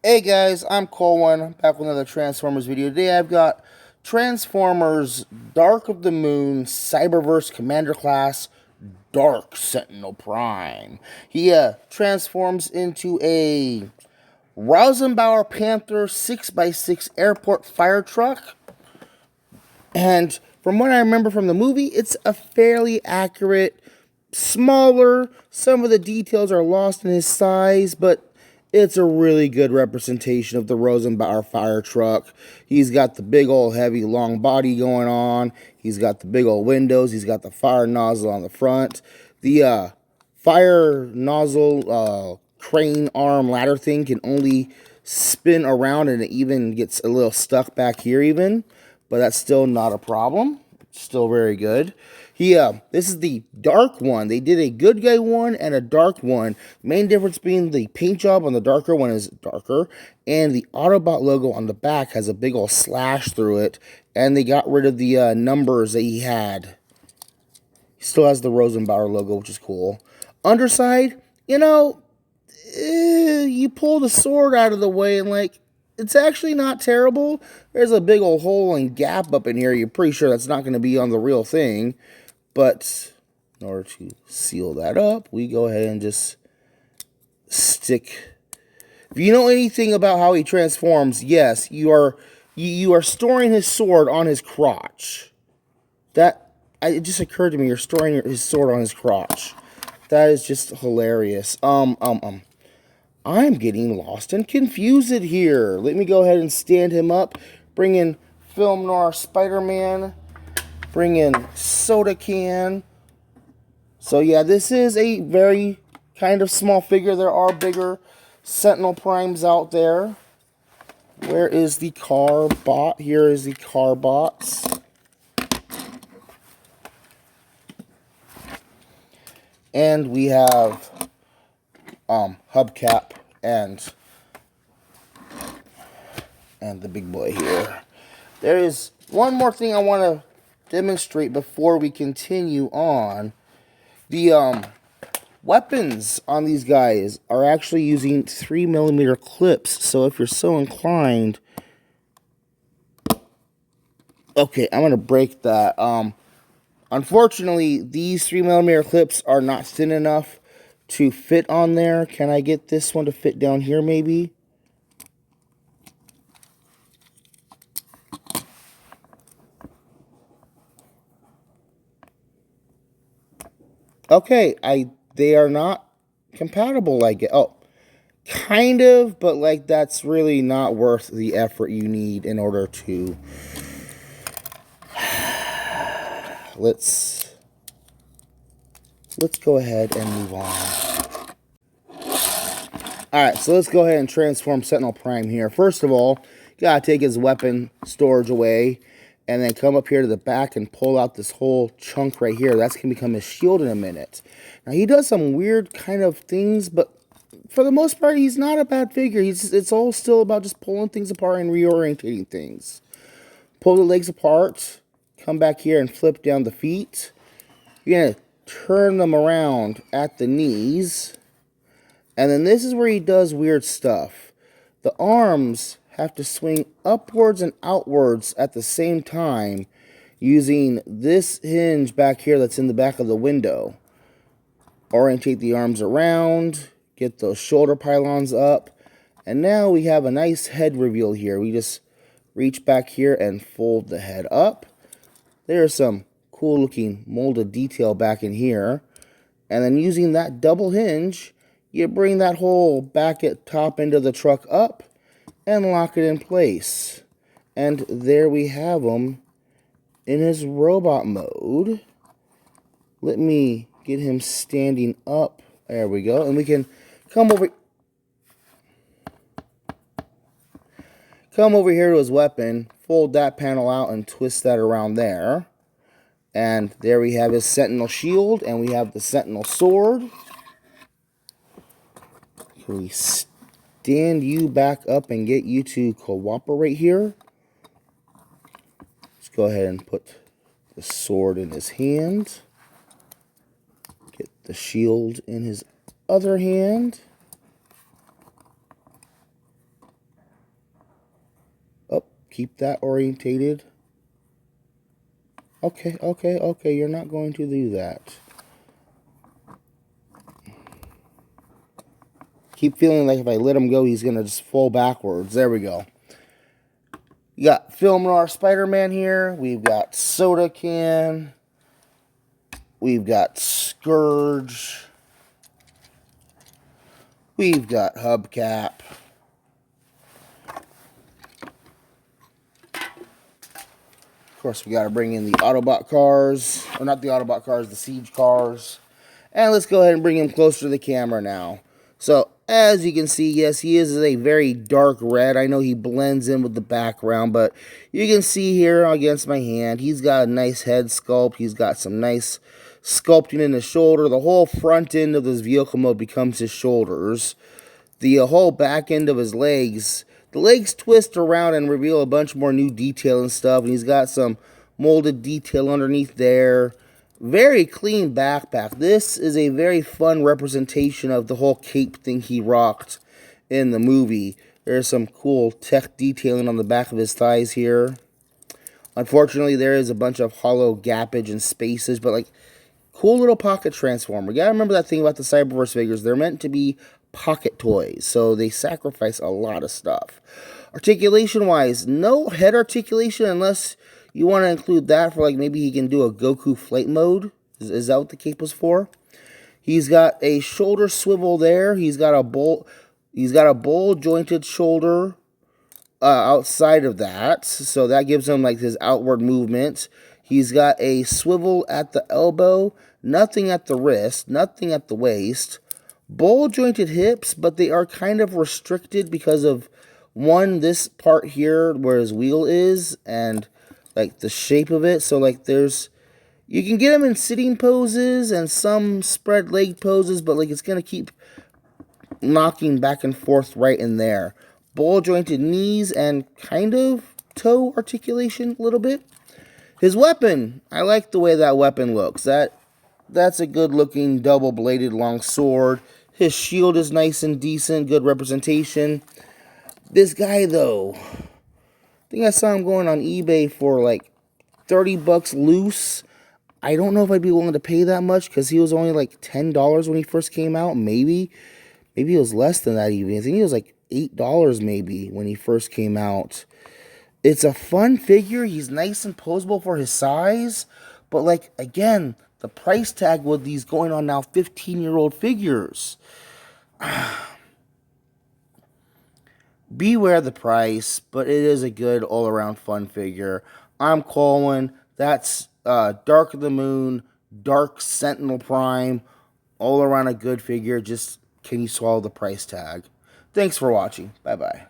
Hey guys, I'm Colwen, back with another Transformers video. Today I've got Transformers Dark of the Moon Cyberverse Commander Class Dark Sentinel Prime. He transforms into a Rosenbauer Panther 6x6 airport fire truck. And from what I remember from the movie, it's a fairly accurate, smaller. Some of the details are lost in his size, but it's a really good representation of the Rosenbauer fire truck. He's got the big old heavy long body going on. He's got the big old windows. He's got the fire nozzle on the front. The fire nozzle crane arm ladder thing can only spin around, and it even gets a little stuck back here even. But that's still not a problem. Still very good. This is the dark one. They did a good guy one and a dark one. Main difference being the paint job on the darker one is darker, and the Autobot logo on the back has a big old slash through it, and they got rid of the numbers that he had. He still has the Rosenbauer logo, which is cool. Underside, you pull the sword out of the way and it's actually not terrible. There's a big old hole and gap up in here. You're pretty sure that's not going to be on the real thing. But in order to seal that up, we go ahead and just stick. If you know anything about how he transforms, yes, you are storing his sword on his crotch. It just occurred to me, you're storing his sword on his crotch. That is just hilarious. I'm getting lost and confused here. Let me go ahead and stand him up. Bring in Film Noir Spider-Man. Bring in Soda Can. So yeah, this is a very kind of small figure. There are bigger Sentinel Primes out there. Where is the car bot? Here is the car bots. And we have hubcap and the big boy here. There is one more thing I want to demonstrate before we continue on. The weapons on these guys are actually using 3mm clips, so if you're so inclined, okay, I'm gonna break that. Unfortunately, these 3mm clips are not thin enough to fit on there. Can I get this one to fit down here maybe? Okay, they are not compatible, I guess. Oh, kind of, but that's really not worth the effort you need in order to. Let's go ahead and move on. Alright, so let's go ahead and transform Sentinel Prime here. First of all, you gotta take his weapon storage away, and then come up here to the back and pull out this whole chunk right here. That's gonna become his shield in a minute. Now, he does some weird kind of things, but for the most part, he's not a bad figure. It's all still about just pulling things apart and reorientating things. Pull the legs apart, come back here and flip down the feet. You're gonna turn them around at the knees. And then this is where he does weird stuff. The arms have to swing upwards and outwards at the same time using this hinge back here that's in the back of the window. Orientate the arms around, get those shoulder pylons up, and now we have a nice head reveal here. We just reach back here and fold the head up. There's some cool looking molded detail back in here. And then using that double hinge, you bring that whole back at top end of the truck up and lock it in place. And there we have him in his robot mode. Let me get him standing up. There we go. And we can come over here to his weapon, fold that panel out and twist that around there. And there we have his Sentinel shield, and we have the Sentinel sword. Can we stand you back up and get you to cooperate here? Let's go ahead and put the sword in his hand. Get the shield in his other hand. Keep that orientated. Okay, okay, okay. You're not going to do that. Keep feeling like if I let him go, he's going to just fall backwards. There we go. You got Film Noir Spider-Man here. We've got Soda Can. We've got Scourge. We've got Hubcap. Of course, we got to bring in the Autobot cars. Or not the Autobot cars, the Siege cars. And let's go ahead and bring him closer to the camera now. So, as you can see, yes, he is a very dark red. I know he blends in with the background, but you can see here against my hand, he's got a nice head sculpt. He's got some nice sculpting in the shoulder. The whole front end of this vehicle mode becomes his shoulders. The whole back end of his legs, the legs twist around and reveal a bunch more new detail and stuff. And he's got some molded detail underneath there. Very clean backpack. This is a very fun representation of the whole cape thing he rocked in the movie. There's some cool tech detailing on the back of his thighs here. Unfortunately, there is a bunch of hollow gappage and spaces, but like cool little pocket transformer. You gotta remember that thing about the Cyberverse figures. They're meant to be pocket toys, so they sacrifice a lot of stuff. Articulation-wise, no head articulation unless you want to include that for like maybe he can do a Goku flight mode. Is that what the cape was for? He's got a shoulder swivel there. He's got a bowl jointed shoulder outside of that, so that gives him like his outward movement. He's got a swivel at the elbow, nothing at the wrist, nothing at the waist. Bowl jointed hips, but they are kind of restricted because of one, this part here where his wheel is, and like the shape of it. So like you can get him in sitting poses and some spread leg poses, but like it's gonna keep knocking back and forth right in there. Bowl jointed knees and kind of toe articulation a little bit. His weapon, I like the way that weapon looks. That's a good looking double bladed long sword. His shield is nice and decent, good representation. This guy though, I think I saw him going on eBay for like 30 bucks loose. I don't know if I'd be willing to pay that much because he was only like $10 when he first came out. Maybe it was less than that even. I think he was like $8 maybe when he first came out. It's a fun figure. He's nice and posable for his size. But like, again, the price tag with these going on now 15-year-old figures. Beware the price, but it is a good all-around fun figure. I'm Colwen. That's Dark of the Moon, Dark Sentinel Prime. All around a good figure. Just, can you swallow the price tag? Thanks for watching. Bye-bye.